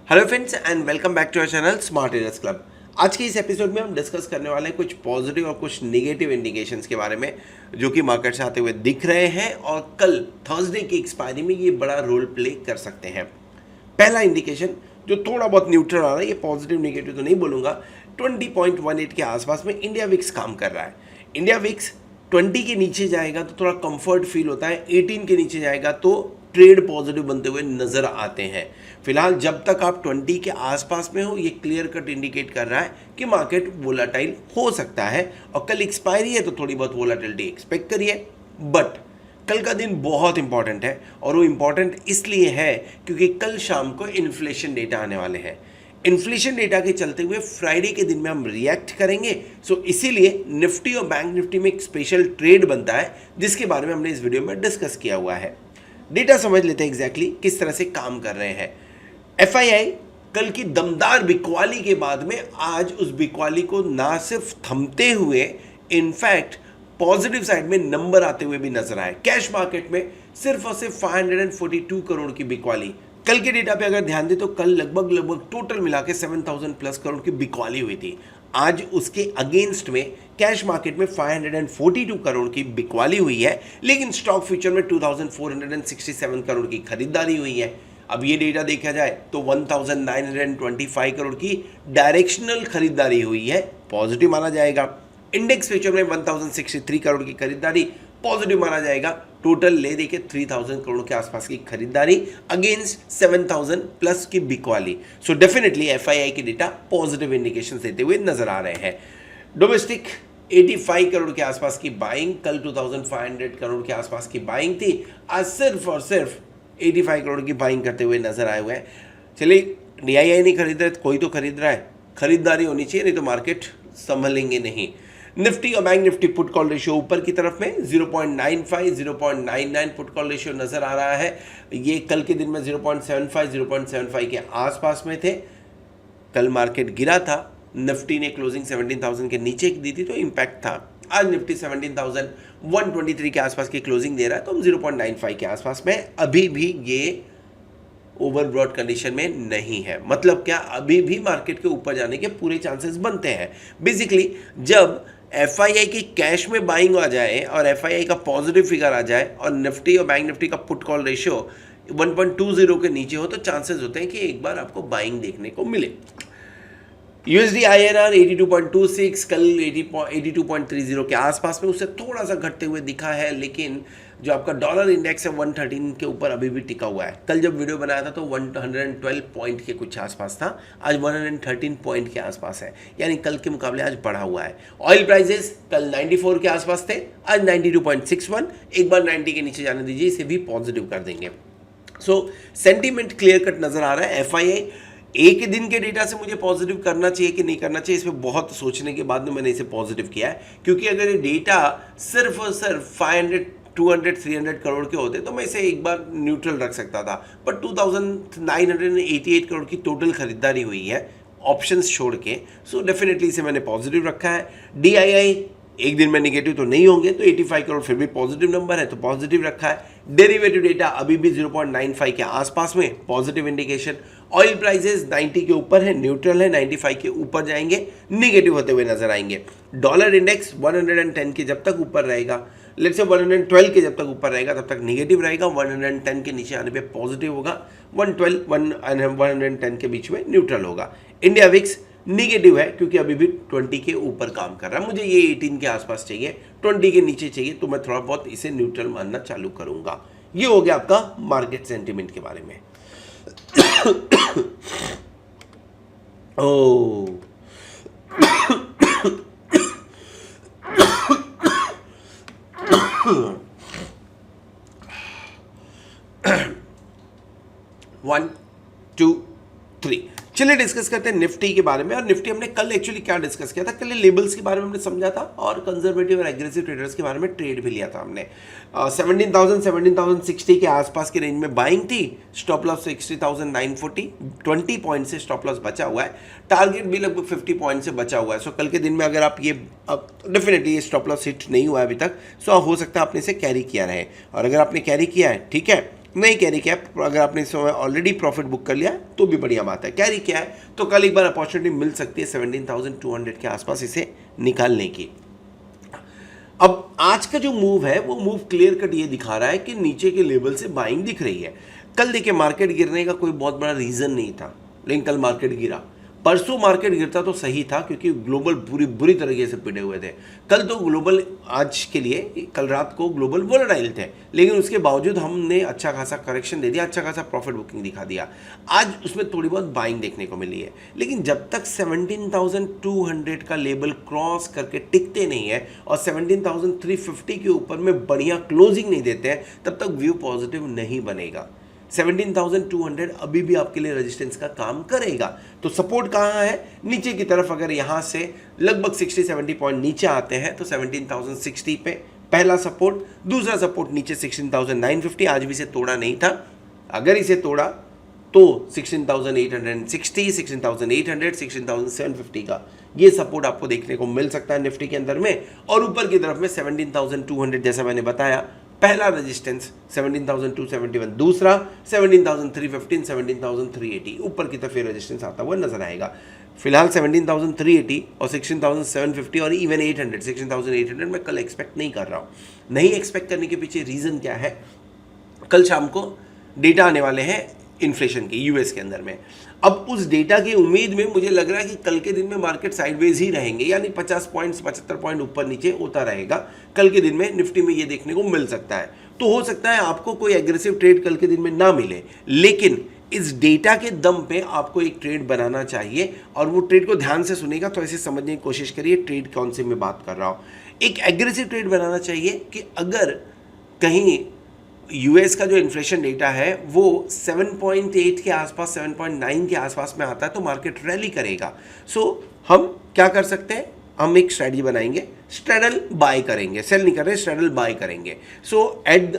Hello friends and welcome back to our channel smart traders club. आज के इस episode में हम डिस्कस करने वाले हैं कुछ पॉजिटिव और कुछ नेगेटिव इंडिकेशंस के बारे में जो कि मार्केट से आते हुए दिख रहे हैं और कल थर्सडे की एक्सपायरी में ये बड़ा रोल प्ले कर सकते हैं। पहला इंडिकेशन जो थोड़ा बहुत न्यूट्रल आ रहा है, ये पॉजिटिव नेगेटिव तो नहीं बोलूँगा, 20.18 के आसपास में इंडिया विक्स काम कर रहा है। इंडिया विक्स 20 के नीचे जाएगा तो थोड़ा कंफर्ट फील होता है, 18 के नीचे जाएगा तो ट्रेड पॉजिटिव बनते हुए नजर आते हैं। फिलहाल जब तक आप 20 के आसपास में हो, ये क्लियर कट इंडिकेट कर रहा है कि मार्केट वोलाटाइल हो सकता है और कल एक्सपायरी है तो थोड़ी बहुत वोलाटिलिटी एक्सपेक्ट करिए। बट कल का दिन बहुत इंपॉर्टेंट है और वो इंपॉर्टेंट इसलिए है क्योंकि कल शाम को इन्फ्लेशन डेटा आने वाले हैं। इन्फ्लेशन डेटा के चलते हुए फ्राइडे के दिन में हम रिएक्ट करेंगे। सो इसीलिए निफ्टी और बैंक निफ्टी में एक स्पेशल ट्रेड बनता है जिसके बारे में हमने इस वीडियो में डिस्कस किया हुआ है। डेटा समझ लेते हैं एग्जैक्टली किस तरह से काम कर रहे हैं। एफआईआई कल की दमदार बिकवाली के बाद में आज उस बिकवाली को ना सिर्फ थमते हुए इनफैक्ट पॉजिटिव साइड में नंबर आते हुए भी नजर आए। कैश मार्केट में सिर्फ और सिर्फ 542 करोड़ की बिकवाली। कल के डेटा पे अगर ध्यान दें तो कल लगभग टोटल मिला के 7000 प्लस करोड़ की बिकवाली हुई थी। आज उसके अगेंस्ट में कैश मार्केट में 542 करोड़ की बिकवाली हुई है, लेकिन स्टॉक फ्यूचर में 2467 करोड़ की खरीदारी हुई है। अब ये डेटा देखा जाए तो 1925 करोड़ की डायरेक्शनल खरीदारी हुई है, पॉजिटिव माना जाएगा। इंडेक्स फ्यूचर में 1063 करोड़ की खरीदारी पॉजिटिव माना जाएगा। टोटल ले देके 3000 करोड़ के आसपास की खरीदारी अगेंस्ट 7000 प्लस की बिकवाली। सो डेफिनेटली एफआईआई की डेटा पॉजिटिव इंडिकेशन देते हुए नजर आ रहे हैं। डोमेस्टिक 85 करोड़ के आसपास की बाइंग, कल 2500 करोड़ के आसपास की बाइंग थी, आज सिर्फ और सिर्फ 85 करोड़ की बाइंग करते हुए नजर आए हुए हैं। चलिए, डीआईआई नहीं खरीद रहे, कोई तो खरीद रहा है, खरीदारी होनी चाहिए, नहीं तो मार्केट संभलेंगे नहीं। निफ्टी और bank Nifty put call ratio ऊपर की तरफ में 0.95 0.99 पुट कॉल रेशियो नजर आ रहा है। ये कल के दिन में 0.75 के आसपास में थे। कल मार्केट गिरा था, निफ्टी ने क्लोजिंग 17,000 के नीचे दी थी तो इम्पैक्ट था। आज निफ्टी 17,123 के आसपास की क्लोजिंग दे रहा है तो हम 0.95 के आसपास में अभी भी ये ओवरब्रॉड कंडीशन में नहीं है। मतलब क्या, अभी भी मार्केट के ऊपर जाने के पूरे चांसेस बनते हैं। बेसिकली जब एफआईआई की कैश में बाइंग आ जाए और एफआईआई का पॉजिटिव फिगर आ जाए और निफ्टी और बैंक निफ्टी का पुट कॉल रेशियो 1.20 के नीचे हो तो चांसेस होते हैं कि एक बार आपको बाइंग देखने को मिले। यूएसडी आईएनआर 82.26 कल 82.30 के आसपास में उससे थोड़ा सा घटते हुए दिखा है, लेकिन जो आपका डॉलर इंडेक्स है 113 के ऊपर अभी भी टिका हुआ है। कल जब वीडियो बनाया था तो 112 पॉइंट के कुछ आसपास था, आज 113 पॉइंट के आसपास है, यानी कल के मुकाबले आज बढ़ा हुआ है। ऑयल प्राइसेस कल 94 के आसपास थे, आज 92.61। एक बार 90 के नीचे जाने दीजिए, इसे भी पॉजिटिव कर देंगे। सो सेंटीमेंट क्लियर कट नजर आ रहा है। एफआईआई एक दिन के डेटा से मुझे पॉजिटिव करना चाहिए कि नहीं करना चाहिए, इसमें बहुत सोचने के बाद में मैंने इसे पॉजिटिव किया है, क्योंकि अगर ये डेटा सिर्फ और सिर्फ 500 200 300 करोड़ के होते तो मैं इसे एक बार न्यूट्रल रख सकता था। पर 2988 करोड़ की टोटल खरीदारी हुई है ऑप्शंस छोड़ के, सो डेफिनेटली इसे मैंने पॉजिटिव रखा है। डीआईआई एक दिन में निगेटिव तो नहीं होंगे तो 85 करोड़ फिर भी पॉजिटिव नंबर है तो पॉजिटिव रखा है। डेरिवेटिव डेटा अभी भी 0.95 के आसपास में, पॉजिटिव इंडिकेशन। ऑयल प्राइसेस 90 के ऊपर है, न्यूट्रल है, 95 के ऊपर जाएंगे, निगेटिव होते हुए नजर आएंगे। डॉलर इंडेक्स 110 के जब तक ऊपर रहेगा, लेट्स से 112 के जब तक ऊपर रहेगा तब तक निगेटिव रहेगा, 110 के नीचे आने पे पॉजिटिव होगा, 110 के बीच में न्यूट्रल होगा। इंडिया विक्स निगेटिव है क्योंकि अभी भी 20 के ऊपर काम कर रहा है। मुझे ये 18 के आसपास चाहिए, 20 के नीचे चाहिए तो मैं थोड़ा बहुत इसे न्यूट्रल मानना चालू करूंगा। ये हो गया आपका मार्केट सेंटिमेंट के बारे में। ओ वन टू थ्री। चलिए डिस्कस करते हैं निफ्टी के बारे में। और निफ्टी हमने कल एक्चुअली क्या डिस्कस किया था, कल लेबल्स के बारे में हमने समझा था और कंजर्वेटिव और एग्रेसिव ट्रेडर्स के बारे में ट्रेड भी लिया था हमने। 17,060 के आसपास की रेंज में बाइंग थी, स्टॉप लॉस 60,940, 20 पॉइंट से स्टॉप लॉस बचा हुआ है, टारगेट भी लगभग 50 पॉइंट से बचा हुआ है। सो कल के दिन में अगर आप ये डेफिनेटली ये स्टॉप लॉस हिट नहीं हुआ है अभी तक, सो हो सकता है आपने इसे कैरी किया रहे, और अगर आपने कैरी किया है ठीक है, नहीं कैरी क्या है, अगर आपने इस समय ऑलरेडी प्रॉफिट बुक कर लिया तो भी बढ़िया बात है। कैरी क्या है तो कल एक बार अपॉर्चुनिटी मिल सकती है 17,200 के आसपास इसे निकालने की। अब आज का जो मूव है वो मूव क्लियर कट ये दिखा रहा है कि नीचे के लेवल से बाइंग दिख रही है। कल देखिए मार्केट गिरने का कोई बहुत बड़ा रीजन नहीं था, लेकिन कल मार्केट गिरा। परसों मार्केट गिरता तो सही था क्योंकि ग्लोबल बुरी तरीके से पिटे हुए थे। कल तो ग्लोबल, आज के लिए कल रात को ग्लोबल वोलेटाइल थे, लेकिन उसके बावजूद हमने अच्छा खासा करेक्शन दे दिया, अच्छा खासा प्रॉफिट बुकिंग दिखा दिया। आज उसमें थोड़ी बहुत बाइंग देखने को मिली है, लेकिन जब तक 17,200 का लेवल क्रॉस करके टिकते नहीं है और 17,350 के ऊपर में बढ़िया क्लोजिंग नहीं देते हैं, तब तक व्यू पॉजिटिव नहीं बनेगा। 17,200 अभी भी आपके लिए रेजिस्टेंस का काम करेगा। तो सपोर्ट कहाँ है, नीचे की तरफ। अगर यहाँ से लगभग 60-70 पॉइंट नीचे आते हैं तो 17,060 पे पहला सपोर्ट, दूसरा सपोर्ट नीचे 16,950, आज भी इसे तोड़ा नहीं था। अगर इसे तोड़ा तो 16,860, 16,800, 16,750 का ये सपोर्ट आपको देखने को मिल सकता है निफ्टी के अंदर में। और ऊपर की तरफ में 17,200 जैसा मैंने बताया, पहला रेजिस्टेंस 17,271, दूसरा 17,315, 17,380, ऊपर की तरफ ये रेजिस्टेंस आता हुआ नजर आएगा। फिलहाल 17,380 और 16,750 और इवन 800, 16,800 मैं कल एक्सपेक्ट नहीं कर रहा हूँ। नहीं एक्सपेक्ट करने के पीछे रीज़न क्या है, कल शाम को डेटा आने वाले हैं इन्फ्लेशन के यूएस के अंदर में। अब उस डेटा की उम्मीद में मुझे लग रहा है कि कल के दिन में मार्केट साइडवेज ही रहेंगे, यानी 50 पॉइंट्स 75 पॉइंट ऊपर नीचे होता रहेगा। कल के दिन में निफ्टी में ये देखने को मिल सकता है। तो हो सकता है आपको कोई एग्रेसिव ट्रेड कल के दिन में ना मिले, लेकिन इस डेटा के दम पे आपको एक ट्रेड बनाना चाहिए। और वो ट्रेड को ध्यान से सुनेगा तो ऐसे समझने की कोशिश करिए ट्रेड कौन से मैं बात कर रहा हूँ। एक एग्रेसिव ट्रेड बनाना चाहिए कि अगर कहीं यूएस का जो इन्फ्लेशन डेटा है वो 7.8 के आसपास, 7.9 के आसपास में आता है तो मार्केट रैली करेगा। सो हम क्या कर सकते हैं, हम एक स्ट्रेटजी बनाएंगे, स्ट्रेडल बाय करेंगे, सेल नहीं कर रहे, स्ट्रेडल बाय करेंगे। सो एट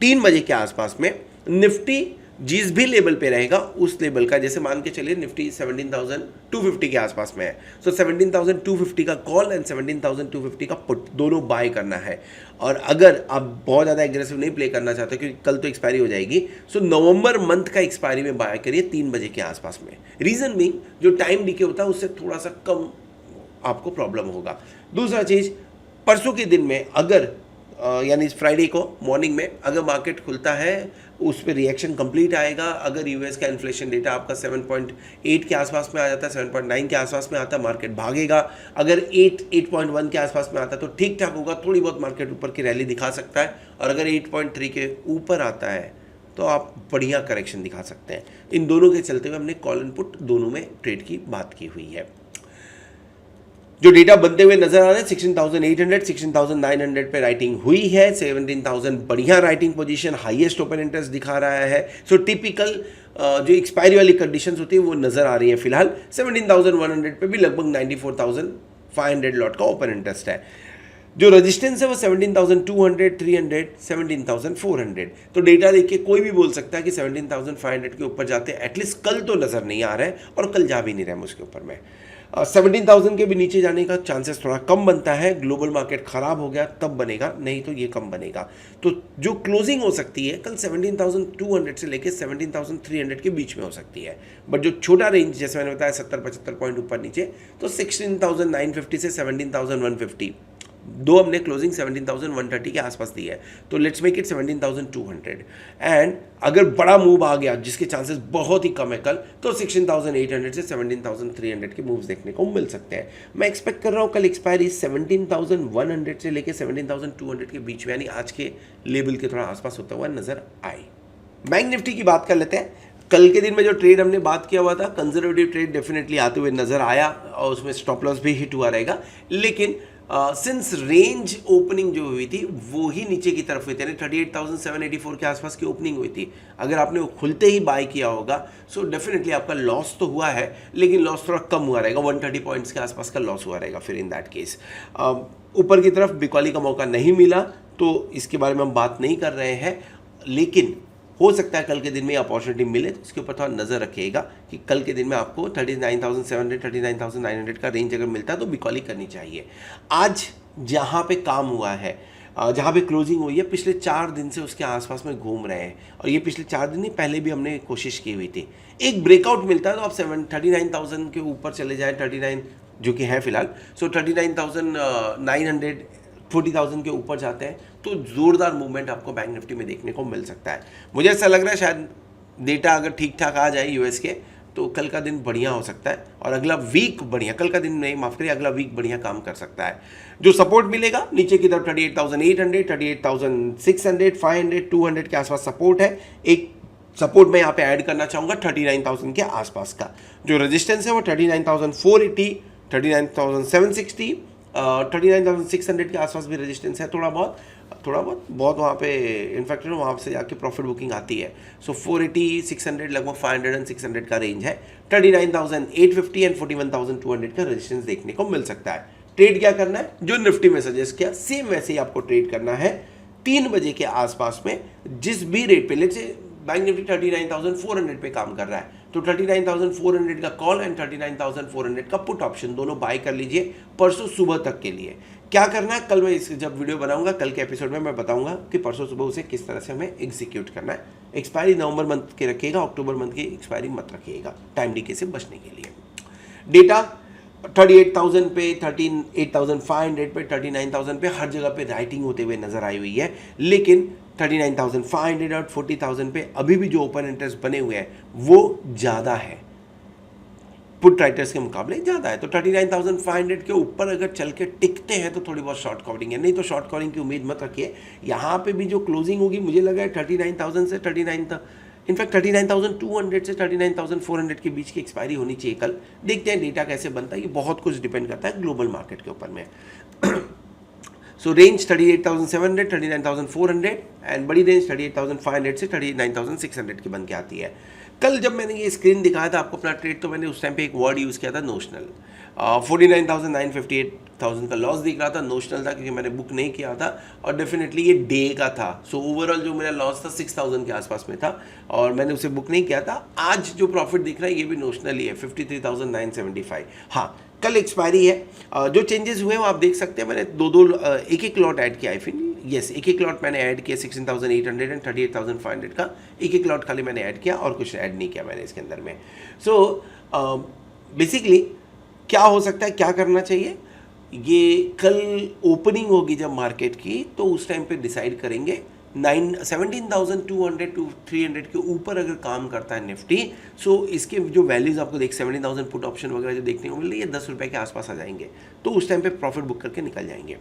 3 बजे के आसपास में निफ्टी जिस भी लेवल पे रहेगा उस लेवल का, जैसे मान के चलिए निफ्टी 17,250 के आसपास में है, सो 17,250 का कॉल एंड 17,250 का पुट दोनों बाय करना है। और अगर आप बहुत ज़्यादा एग्रेसिव नहीं प्ले करना चाहते क्योंकि कल तो एक्सपायरी हो जाएगी, सो नवंबर मंथ का एक्सपायरी में बाय करिए 3 बजे के आसपास में। रीज़न बीइंग जो टाइम डिके होता है उससे थोड़ा सा कम आपको प्रॉब्लम होगा। दूसरा चीज़, परसों के दिन में अगर यानी फ्राइडे को मॉर्निंग में अगर मार्केट खुलता है उस पर रिएक्शन कंप्लीट आएगा। अगर यूएस का इन्फ्लेशन डेटा आपका 7.8 के आसपास में आ जाता है, 7.9 के आसपास में आता है, मार्केट भागेगा। अगर 8.1 के आसपास में आता है तो ठीक ठाक होगा, थोड़ी बहुत मार्केट ऊपर की रैली दिखा सकता है। और अगर 8.3 के ऊपर आता है तो आप बढ़िया करेक्शन दिखा सकते हैं। इन दोनों के चलते हुए हमने कॉल एंड पुट दोनों में ट्रेड की बात की हुई है। जो डेटा बनते हुए नजर आ रहे हैं 16,800, 16,900 पे राइटिंग हुई है। 17,000 बढ़िया writing position, highest open interest दिखा रहा है। सो टिपिकल जो एक्सपायरी वाली कंडीशंस होती है वो नजर आ रही है। फिलहाल 17,100 पे भी लगभग 94,500 लॉट का ओपन इंटरेस्ट है। जो रेजिस्टेंस है वो 17,200, 300, 17,400। तो डेटा देख के कोई भी बोल सकता है कि 17,500 के ऊपर जाते हैं। एटलीस्ट कल तो नजर नहीं आ रहा है और कल जा भी नहीं रहा है उसके ऊपर में। 17,000 के भी नीचे जाने का चांसेस थोड़ा कम बनता है। ग्लोबल मार्केट खराब हो गया तब बनेगा, नहीं तो ये कम बनेगा। तो जो क्लोजिंग हो सकती है कल 17,200 से लेकर 17,300 के बीच में हो सकती है। बट जो छोटा रेंज जैसे मैंने बताया 70-75 पॉइंट ऊपर नीचे, तो 16,950 से 17,150, दो हमने क्लोजिंग 17,130 के आसपास दी है। तो लेट्स मेक इट 17,200। एंड अगर बड़ा मूव आ गया जिसके चांसेस बहुत ही कम है कल, तो 16,800 से 17,300 के मूव्स देखने को मिल सकते हैं। मैं एक्सपेक्ट कर रहा हूँ कल एक्सपायरी 17,100 से लेकर 17,200 के बीच में, यानी आज के लेवल के थोड़ा आसपास होता हुआ नजर आए। बैंक निफ्टी की बात कर लेते हैं। कल के दिन में जो ट्रेड हमने बात किया हुआ था, कंजर्वेटिव ट्रेड डेफिनेटली आते हुए नजर आया और उसमें स्टॉप लॉस भी हिट हुआ रहेगा। लेकिन सिंस रेंज ओपनिंग जो हुई थी वो ही नीचे की तरफ हुई थी, यानी 38,784 के आसपास की ओपनिंग हुई थी। अगर आपने वो खुलते ही बाय किया होगा सो डेफिनेटली आपका लॉस तो हुआ है, लेकिन लॉस थोड़ा कम हुआ रहेगा, 130 पॉइंट्स के आसपास का लॉस हुआ रहेगा। फिर इन दैट केस ऊपर की तरफ बिकवाली का मौका नहीं मिला तो इसके बारे में हम बात नहीं कर रहे हैं, लेकिन हो सकता है कल के दिन में अपॉर्चुनिटी मिले तो इसके ऊपर थोड़ा नज़र रखिएगा कि कल के दिन में आपको 39,700, 39,900 का रेंज अगर मिलता है तो बिकॉली करनी चाहिए। आज जहाँ पे काम हुआ है जहाँ पे क्लोजिंग हुई है पिछले 4 दिन से उसके आसपास में घूम रहे हैं, और ये पिछले 4 दिन नहीं, पहले भी हमने कोशिश की हुई थी। एक ब्रेकआउट मिलता है तो आप 39,000 के ऊपर चले जाए, 39 जो कि है फिलहाल, सो 39,900 40,000 के ऊपर जाते हैं तो ज़ोरदार मूवमेंट आपको बैंक निफ्टी में देखने को मिल सकता है। मुझे ऐसा लग रहा है शायद डेटा अगर ठीक ठाक आ जाए यूएस के तो कल का दिन बढ़िया हो सकता है, और अगला वीक बढ़िया, कल का दिन नहीं माफ करिए, अगला वीक बढ़िया काम कर सकता है। जो सपोर्ट मिलेगा नीचे की तरफ 38,800, 38,600, 500, 200 के आसपास सपोर्ट है। एक सपोर्ट मैं यहाँ पे ऐड करना चाहूँगा 39,000 के आसपास का। जो रेजिस्टेंस है वो 39,480, 39,760, 39,600 के आसपास भी रेजिस्टेंस है। थोड़ा बहुत वहाँ पे इनफैक्ट वहाँ से जाके प्रॉफिट बुकिंग आती है। सो 480, 600, लगभग 500 एंड 600 का रेंज है। 39,850 एंड 41,200 का रेजिस्टेंस देखने को मिल सकता है। ट्रेड क्या करना है, जो निफ्टी में सजेस्ट किया सेम वैसे ही आपको ट्रेड करना है। 3 बजे के आसपास में जिस भी रेट पे, लेट्स से बैंक निफ्टी 39,400 पे काम कर रहा है तो 39,400 का कॉल एंड 39,400 का पुट ऑप्शन दोनों बाय कर लीजिए परसों सुबह तक के लिए। क्या करना है, कल मैं जब वीडियो बनाऊंगा, कल के एपिसोड में मैं बताऊंगा कि परसों सुबह उसे किस तरह से हमें एग्जीक्यूट करना है। एक्सपायरी नवंबर मंथ की रखिएगा, अक्टूबर मंथ की एक्सपायरी मत रखिएगा, टाइम डीके से बचने के लिए। डेटा 38,000 पे, 38,500 पे, 39,000 पे हर जगह पे राइटिंग होते हुए नजर आई हुई है, लेकिन 39,500 और 40,000 पे अभी भी जो ओपन इंटरेस्ट बने हुए हैं वो ज़्यादा है, पुट राइटर्स के मुकाबले ज़्यादा है। तो 39,500 के ऊपर अगर चल के टिकते हैं तो थोड़ी बहुत शॉर्ट कवरिंग है, नहीं तो शॉर्ट कवरिंग की उम्मीद मत रखिए। यहाँ पे भी जो क्लोजिंग होगी मुझे लगा है 39,000 से 39,200 से 39,400 के बीच की एक्सपायरी होनी चाहिए कल। देखते हैं डेटा कैसे बनता है, ये बहुत कुछ डिपेंड करता है ग्लोबल मार्केट के ऊपर में। सो रेंज 38,700, 39,400 एंड बड़ी रेंज 38,500 से 39,600 की बन के आती है। कल जब मैंने ये स्क्रीन दिखाया था आपको अपना ट्रेड, तो मैंने उस टाइम पे एक वर्ड यूज़ किया था, नोशनल। 49,958,000 का लॉस दिख रहा था, नोशनल था क्योंकि मैंने बुक नहीं किया था, और डेफिनेटली ये डे का था। सो ओवरऑल जो मेरा लॉस था 6,000 के आसपास में था और मैंने उसे बुक नहीं किया था। आज जो प्रॉफिट दिख रहा है ये भी नोशनल ही है, 53,975। हाँ, कल एक्सपायरी है। जो चेंजेस हुए वो आप देख सकते हैं, मैंने एक लॉट ऐड किया, आई थिंक यस, एक लॉट मैंने ऐड किया 16,800 एंड 38,500 का एक लॉट खाली मैंने ऐड किया और कुछ ऐड नहीं किया मैंने इसके अंदर में। सो बेसिकली क्या हो सकता है, क्या करना चाहिए, ये कल ओपनिंग होगी जब मार्केट की तो उस टाइम पे डिसाइड करेंगे। 17,200 to 300 के ऊपर अगर काम करता है निफ्टी, सो इसके जो वैल्यूज आपको 17,000 पुट ऑप्शन वगैरह जो देखने को मिल रही है 10 रुपये के आसपास आ जाएंगे, तो उस टाइम पे प्रॉफिट बुक करके निकल जाएंगे।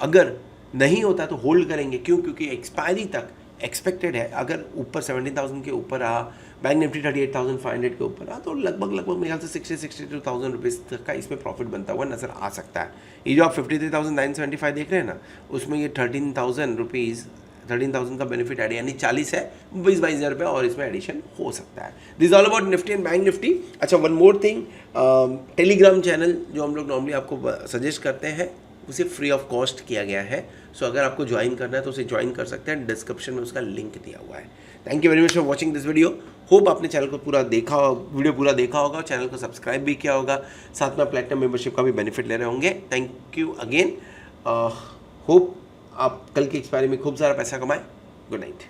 अगर नहीं होता तो होल्ड करेंगे, क्यों, क्योंकि एक्सपायरी तक एक्सपेक्टेड है। अगर ऊपर 17,000 के ऊपर रहा, बैंक निफ्टी 38,500 के ऊपर रहा, तो लगभग मेरे ख्याल से 62,000 रुपीज़ तक का इसमें प्रॉफिट बनता हुआ नजर आ सकता है। ये जो आप 53,975 देख रहे हैं ना, उसमें ये 13,000 का बेनिफिट ऐड, यानी 40 है, 22 हज़ार रुपये और इसमें एडिशन हो सकता है। This all about Nifty and Bank Nifty. अच्छा, one more thing, Telegram channel जो हम लोग नॉर्मली आपको सजेस्ट करते हैं उसे फ्री ऑफ कॉस्ट किया गया है। सो अगर आपको ज्वाइन करना है तो उसे ज्वाइन कर सकते हैं, डिस्क्रिप्शन में उसका लिंक दिया हुआ है। Thank you very much for watching this video. Hope आपने चैनल को वीडियो पूरा देखा होगा, चैनल को सब्सक्राइब भी किया होगा, साथ में प्लेटिनम मेंबरशिप का भी बेनिफिट ले रहे होंगे। Thank you again. होप आप कल की एक्सपायरी में खूब सारा पैसा कमाएं। Good night.